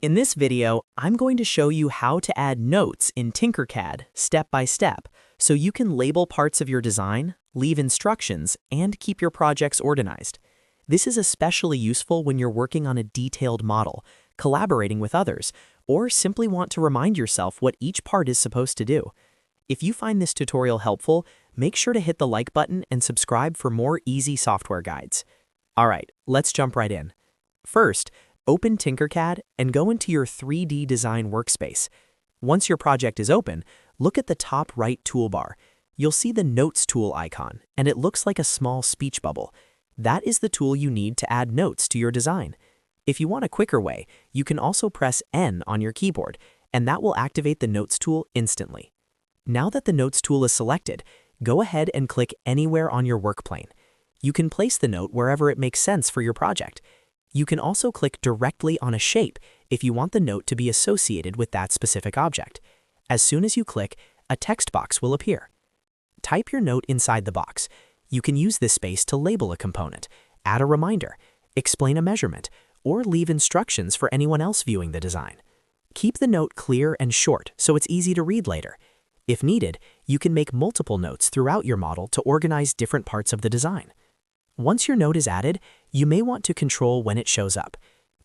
In this video, I'm going to show you how to add notes in Tinkercad step by step so you can label parts of your design, leave instructions, and keep your projects organized. This is especially useful when you're working on a detailed model, collaborating with others, or simply want to remind yourself what each part is supposed to do. If you find this tutorial helpful, make sure to hit the like button and subscribe for more easy software guides. Alright, let's jump right in. First, open Tinkercad and go into your 3D design workspace. Once your project is open, look at the top right toolbar. You'll see the Notes tool icon, and it looks like a small speech bubble. That is the tool you need to add notes to your design. If you want a quicker way, you can also press N on your keyboard, and that will activate the Notes tool instantly. Now that the Notes tool is selected, go ahead and click anywhere on your Workplane. You can place the note wherever it makes sense for your project. You can also click directly on a shape if you want the note to be associated with that specific object. As soon as you click, a text box will appear. Type your note inside the box. You can use this space to label a component, add a reminder, explain a measurement, or leave instructions for anyone else viewing the design. Keep the note clear and short so it's easy to read later. If needed, you can make multiple notes throughout your model to organize different parts of the design. Once your note is added, you may want to control when it shows up.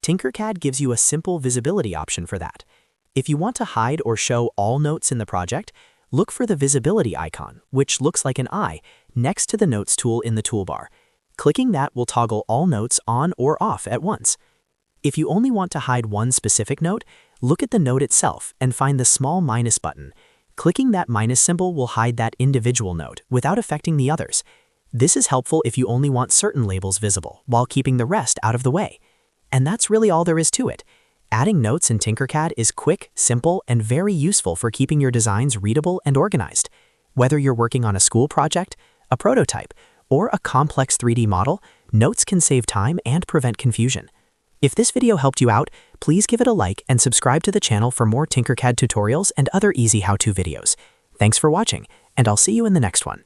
Tinkercad gives you a simple visibility option for that. If you want to hide or show all notes in the project, look for the visibility icon, which looks like an eye, next to the Notes tool in the toolbar. Clicking that will toggle all notes on or off at once. If you only want to hide one specific note, look at the note itself and find the small minus button. Clicking that minus symbol will hide that individual note without affecting the others. This is helpful if you only want certain labels visible while keeping the rest out of the way. And that's really all there is to it. Adding notes in Tinkercad is quick, simple, and very useful for keeping your designs readable and organized. Whether you're working on a school project, a prototype, or a complex 3D model, notes can save time and prevent confusion. If this video helped you out, please give it a like and subscribe to the channel for more Tinkercad tutorials and other easy how-to videos. Thanks for watching, and I'll see you in the next one.